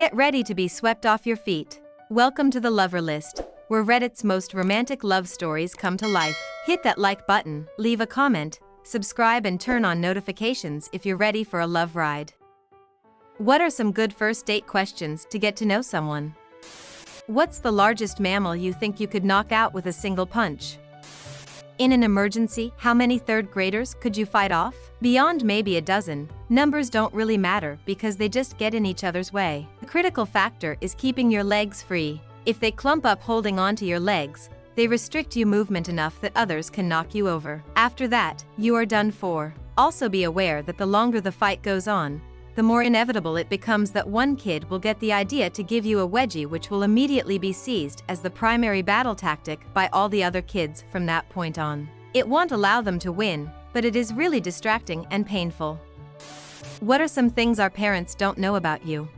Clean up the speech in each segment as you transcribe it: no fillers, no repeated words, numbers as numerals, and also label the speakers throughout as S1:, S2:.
S1: Get ready to be swept off your feet. Welcome to the Lover List, where Reddit's most romantic love stories come to life. Hit that like button, leave a comment, subscribe and turn on notifications if you're ready for a love ride. What are some good first date questions to get to know someone? What's the largest mammal you think you could knock out with a single punch? In an emergency, how many third graders could you fight off? Beyond maybe a dozen, numbers don't really matter because they just get in each other's way. The critical factor is keeping your legs free. If they clump up holding onto your legs, they restrict you movement enough that others can knock you over. After that, you are done for. Also be aware that the longer the fight goes on, the more inevitable it becomes that one kid will get the idea to give you a wedgie, which will immediately be seized as the primary battle tactic by all the other kids from that point on. It won't allow them to win, but it is really distracting and painful. What are some things our parents don't know about you?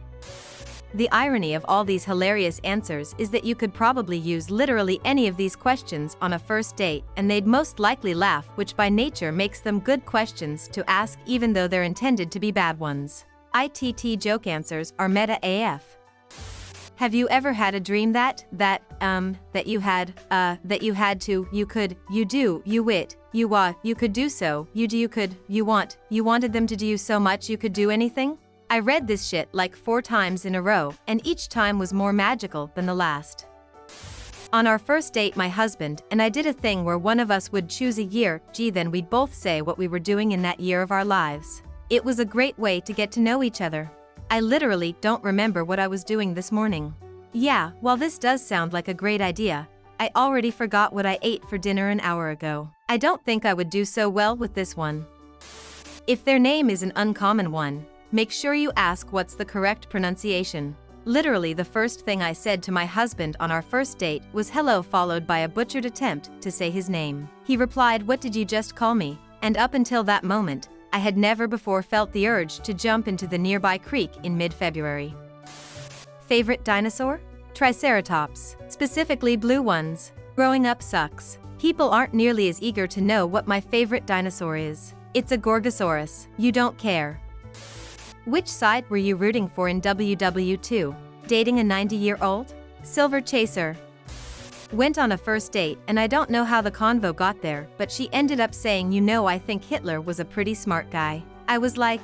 S1: The irony of all these hilarious answers is that you could probably use literally any of these questions on a first date and they'd most likely laugh, which by nature makes them good questions to ask even though they're intended to be bad ones. ITT joke answers are meta AF. Have you ever had a dream that you had to, you could, you do, you wit, you could do so, you do, you could, you wanted them to do you so much you could do anything? I read this shit like 4 times in a row, and each time was more magical than the last. On our first date, my husband and I did a thing where one of us would choose a year, then we'd both say what we were doing in that year of our lives. It was a great way to get to know each other. I literally don't remember what I was doing this morning. Yeah, while this does sound like a great idea, I already forgot what I ate for dinner an hour ago. I don't think I would do so well with this one. If their name is an uncommon one, make sure you ask what's the correct pronunciation. Literally the first thing I said to my husband on our first date was hello, followed by a butchered attempt to say his name. He replied, "What did you just call me?" And up until that moment, I had never before felt the urge to jump into the nearby creek in mid-February. Favorite dinosaur? Triceratops, specifically blue ones. Growing up sucks. People aren't nearly as eager to know what my favorite dinosaur is. It's a Gorgosaurus. You don't care. Which side were you rooting for in WW2? Dating a 90-year-old? Silver Chaser. Went on a first date and I don't know how the convo got there, but she ended up saying, I think Hitler was a pretty smart guy. I was like,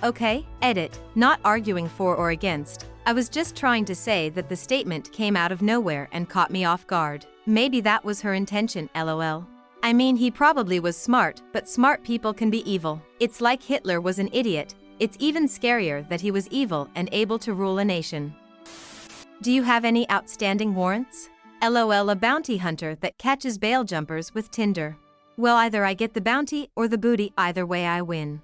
S1: okay, edit. Not arguing for or against. I was just trying to say that the statement came out of nowhere and caught me off guard. Maybe that was her intention, lol. I mean, he probably was smart, but smart people can be evil. It's like Hitler was an idiot. It's even scarier that he was evil and able to rule a nation. Do you have any outstanding warrants? LOL, a bounty hunter that catches bail jumpers with Tinder. Well, either I get the bounty or the booty, either way I win.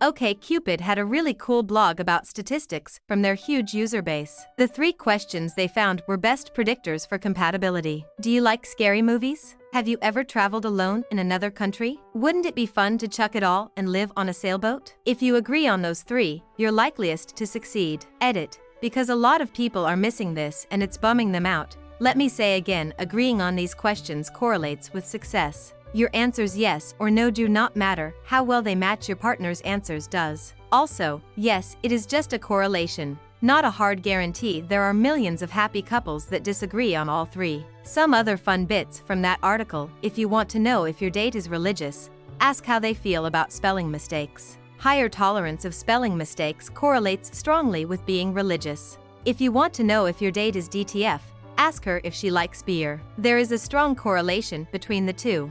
S1: OkCupid had a really cool blog about statistics from their huge user base. The 3 questions they found were best predictors for compatibility. Do you like scary movies? Have you ever traveled alone in another country? Wouldn't it be fun to chuck it all and live on a sailboat? If you agree on those 3, you're likeliest to succeed. Edit. Because a lot of people are missing this and it's bumming them out. Let me say again, agreeing on these questions correlates with success. Your answers yes or no do not matter, how well they match your partner's answers does. Also, yes, it is just a correlation, not a hard guarantee. There are millions of happy couples that disagree on all 3. Some other fun bits from that article: if you want to know if your date is religious, ask how they feel about spelling mistakes. Higher tolerance of spelling mistakes correlates strongly with being religious. If you want to know if your date is DTF, ask her if she likes beer. There is a strong correlation between the 2.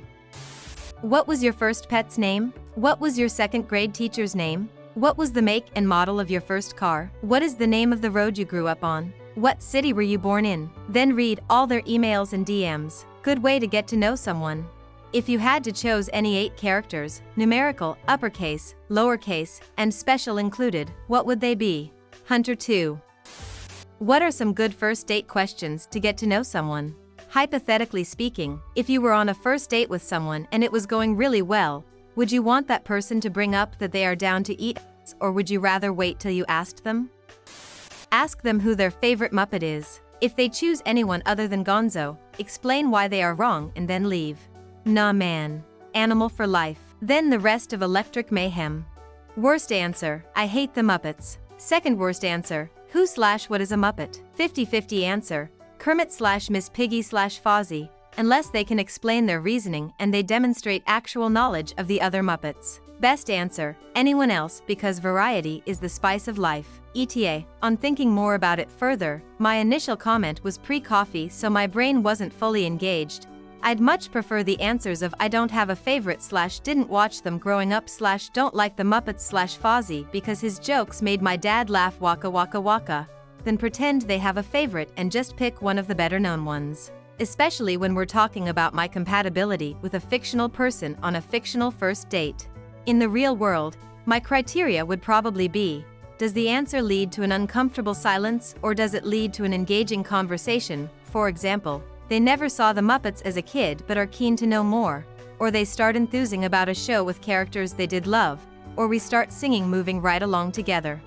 S1: What was your first pet's name? What was your 2nd grade teacher's name? What was the make and model of your first car? What is the name of the road you grew up on? What city were you born in? Then read all their emails and DMs. Good way to get to know someone. If you had to choose any 8 characters, numerical, uppercase, lowercase, and special included, what would they be? Hunter 2. What are some good first date questions to get to know someone? Hypothetically speaking, if you were on a first date with someone and it was going really well, would you want that person to bring up that they are down to eat ass, or would you rather wait till you asked them? Ask them who their favorite Muppet is. If they choose anyone other than Gonzo, explain why they are wrong and then leave. Nah man. Animal for life. Then the rest of electric mayhem. Worst answer: I hate the Muppets. Second worst answer: Who/what is a Muppet? 50-50 answer. Kermit/Miss Piggy/Fozzie, unless they can explain their reasoning and they demonstrate actual knowledge of the other Muppets. Best answer, anyone else, because variety is the spice of life. ETA, on thinking more about it further, my initial comment was pre-coffee so my brain wasn't fully engaged. I'd much prefer the answers of I don't have a favorite/didn't watch them growing up/don't like the Muppets/Fozzie because his jokes made my dad laugh waka waka waka, than pretend they have a favorite and just pick one of the better known ones. Especially when we're talking about my compatibility with a fictional person on a fictional first date. In the real world, my criteria would probably be, does the answer lead to an uncomfortable silence or does it lead to an engaging conversation? For example, they never saw the Muppets as a kid but are keen to know more, or they start enthusing about a show with characters they did love, or we start singing moving right along together.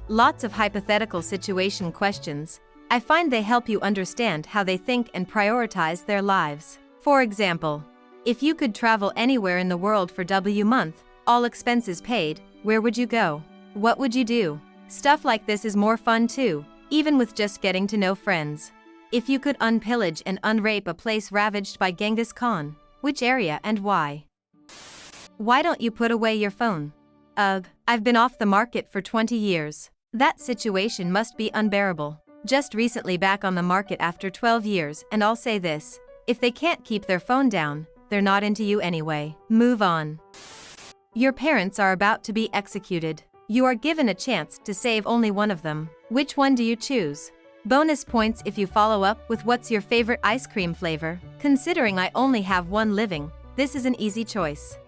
S1: Lots of hypothetical situation questions. I find they help you understand how they think and prioritize their lives. For example, if you could travel anywhere in the world for W month, all expenses paid, where would you go? What would you do? Stuff like this is more fun too, even with just getting to know friends. If you could unpillage and unrape a place ravaged by Genghis Khan, which area and why? Why don't you put away your phone? Ugh, I've been off the market for 20 years. That situation must be unbearable. Just recently back on the market after 12 years, and I'll say this, if they can't keep their phone down, they're not into you anyway. Move on. Your parents are about to be executed. You are given a chance to save only one of them. Which one do you choose? Bonus points if you follow up with what's your favorite ice cream flavor. Considering I only have one living, this is an easy choice.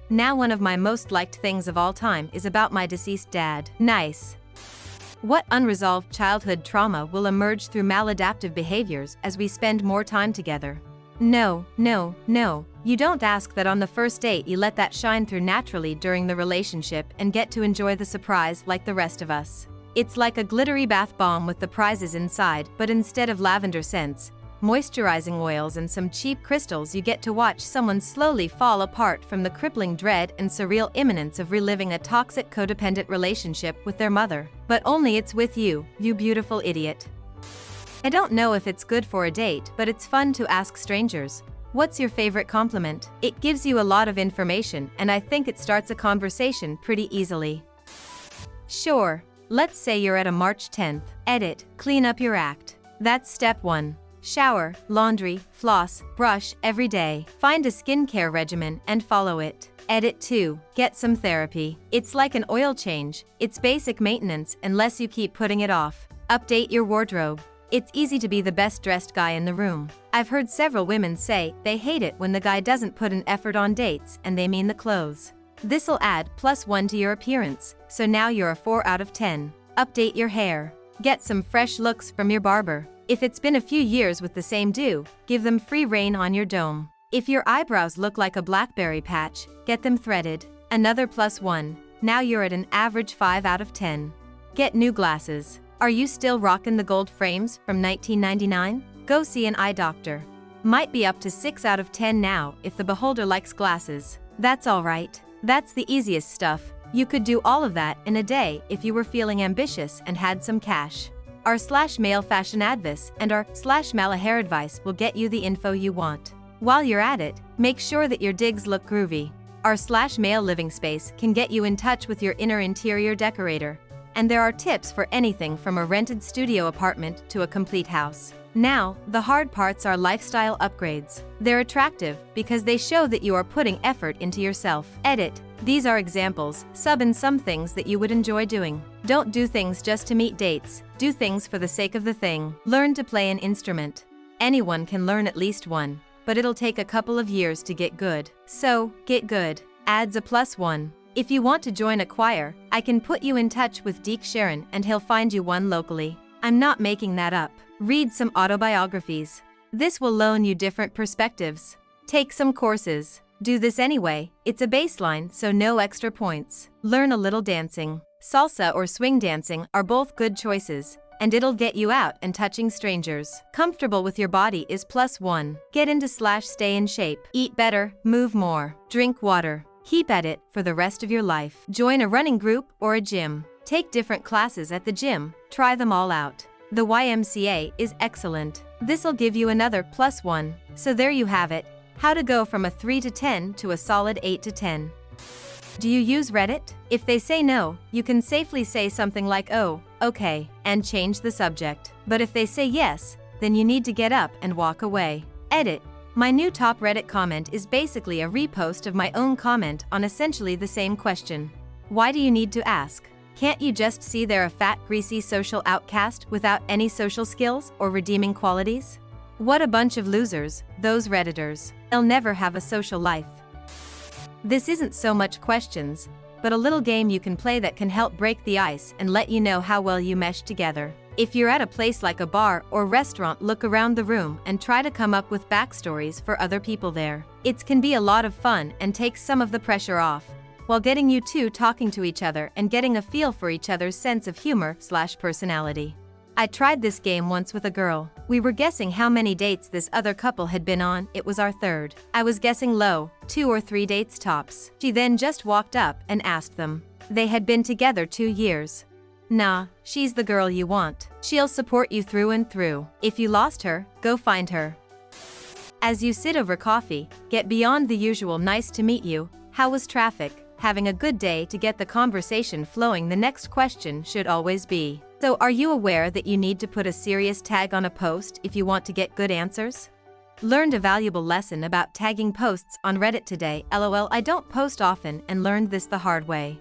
S1: Now one of my most liked things of all time is about my deceased dad. Nice. What unresolved childhood trauma will emerge through maladaptive behaviors as we spend more time together? No, you don't ask that on the first date. You let that shine through naturally during the relationship and get to enjoy the surprise like the rest of us. It's like a glittery bath bomb with the prizes inside, but instead of lavender scents, moisturizing oils and some cheap crystals, you get to watch someone slowly fall apart from the crippling dread and surreal imminence of reliving a toxic codependent relationship with their mother. But only it's with you, you beautiful idiot. I don't know if it's good for a date, but it's fun to ask strangers, what's your favorite compliment? It gives you a lot of information, and I think it starts a conversation pretty easily. Sure, let's say you're at a March 10th. Edit, clean up your act. That's step 1. Shower, laundry, floss, brush every day. Find a skincare regimen and follow it. Edit 2. Get some therapy. It's like an oil change. It's basic maintenance unless you keep putting it off. Update your wardrobe. It's easy to be the best dressed guy in the room. I've heard several women say they hate it when the guy doesn't put an effort on dates, and they mean the clothes. This'll add +1 to your appearance, so now you're a 4 out of 10. Update your hair. Get some fresh looks from your barber. If it's been a few years with the same do, give them free rein on your dome. If your eyebrows look like a blackberry patch, get them threaded. Another +1. Now you're at an average 5 out of 10. Get new glasses. Are you still rocking the gold frames from 1999? Go see an eye doctor. Might be up to 6 out of 10 now if the beholder likes glasses. That's alright. That's the easiest stuff. You could do all of that in a day if you were feeling ambitious and had some cash. Our /male fashion advice and our /mala hair advice will get you the info you want. While you're at it, make sure that your digs look groovy. Our /male living space can get you in touch with your inner interior decorator. And there are tips for anything from a rented studio apartment to a complete house. Now, the hard parts are lifestyle upgrades. They're attractive because they show that you are putting effort into yourself. Edit. These are examples, sub in some things that you would enjoy doing. Don't do things just to meet dates. Do things for the sake of the thing. Learn to play an instrument. Anyone can learn at least one, but it'll take a couple of years to get good. So, get good. Adds a +1. If you want to join a choir, I can put you in touch with Deke Sharon and he'll find you one locally. I'm not making that up. Read some autobiographies. This will loan you different perspectives. Take some courses. Do this anyway, it's a baseline so no extra points. Learn a little dancing. Salsa or swing dancing are both good choices, and it'll get you out and touching strangers. Comfortable with your body is +1. Get into /stay in shape. Eat better, move more. Drink water. Keep at it for the rest of your life. Join a running group or a gym. Take different classes at the gym, try them all out. The YMCA is excellent. This'll give you another +1. So there you have it, how to go from a 3 to 10 to a solid 8 to 10. Do you use Reddit? If they say no, you can safely say something like "oh, okay," and change the subject. But if they say yes, then you need to get up and walk away. Edit. My new top Reddit comment is basically a repost of my own comment on essentially the same question. Why do you need to ask? Can't you just see they're a fat, greasy social outcast without any social skills or redeeming qualities? What a bunch of losers, those Redditors. They'll never have a social life. This isn't so much questions, but a little game you can play that can help break the ice and let you know how well you mesh together. If you're at a place like a bar or restaurant, look around the room and try to come up with backstories for other people there. It can be a lot of fun and takes some of the pressure off, while getting you two talking to each other and getting a feel for each other's sense of humor/personality. I tried this game once with a girl. We were guessing how many dates this other couple had been on. It was our third. I was guessing low, 2 or 3 dates tops. She then just walked up and asked them. They had been together 2 years. Nah, she's the girl you want. She'll support you through and through. If you lost her, go find her. As you sit over coffee, get beyond the usual "nice to meet you, how was traffic, having a good day" to get the conversation flowing. The next question should always be, so are you aware that you need to put a serious tag on a post if you want to get good answers? Learned a valuable lesson about tagging posts on Reddit today. LOL, I don't post often and learned this the hard way.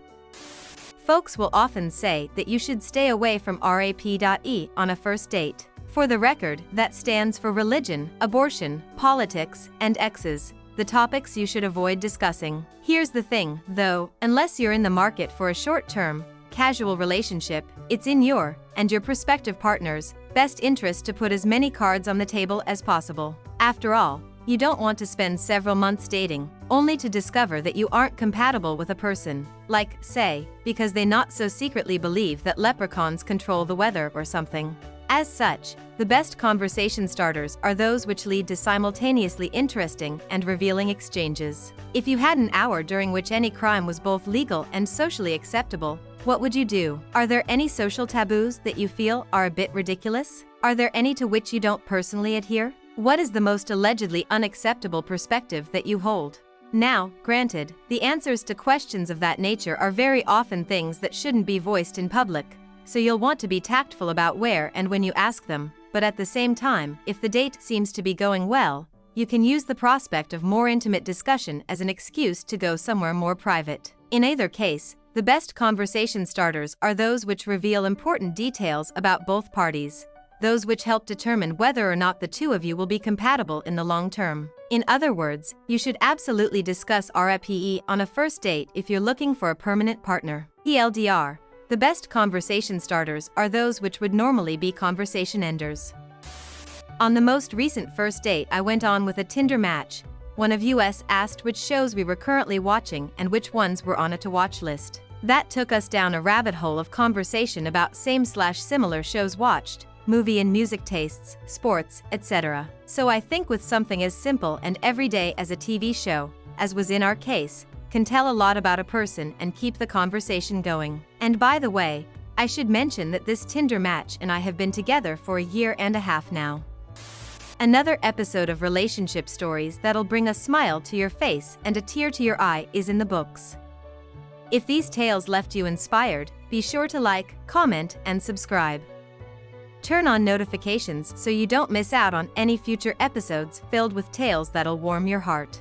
S1: Folks will often say that you should stay away from RAP.E on a first date. For the record, that stands for religion, abortion, politics, and exes, the topics you should avoid discussing. Here's the thing, though, unless you're in the market for a short-term, casual relationship, it's in your, and your prospective partner's, best interest to put as many cards on the table as possible. After all, you don't want to spend several months dating, only to discover that you aren't compatible with a person, like, say, because they not so secretly believe that leprechauns control the weather or something. As such, the best conversation starters are those which lead to simultaneously interesting and revealing exchanges. If you had an hour during which any crime was both legal and socially acceptable, what would you do? Are there any social taboos that you feel are a bit ridiculous? Are there any to which you don't personally adhere? What is the most allegedly unacceptable perspective that you hold? Now, granted, the answers to questions of that nature are very often things that shouldn't be voiced in public, so you'll want to be tactful about where and when you ask them, but at the same time, if the date seems to be going well, you can use the prospect of more intimate discussion as an excuse to go somewhere more private. In either case, the best conversation starters are those which reveal important details about both parties, those which help determine whether or not the two of you will be compatible in the long term. In other words, you should absolutely discuss RAPE on a first date if you're looking for a permanent partner. TLDR, the best conversation starters are those which would normally be conversation enders. On the most recent first date I went on with a Tinder match, one of us asked which shows we were currently watching and which ones were on a to-watch list. That took us down a rabbit hole of conversation about same/similar shows watched, movie and music tastes, sports, etc. So I think with something as simple and everyday as a TV show, as was in our case, can tell a lot about a person and keep the conversation going. And by the way, I should mention that this Tinder match and I have been together for a year and a half now. Another episode of relationship stories that'll bring a smile to your face and a tear to your eye is in the books. If these tales left you inspired, be sure to like, comment, and subscribe. Turn on notifications so you don't miss out on any future episodes filled with tales that'll warm your heart.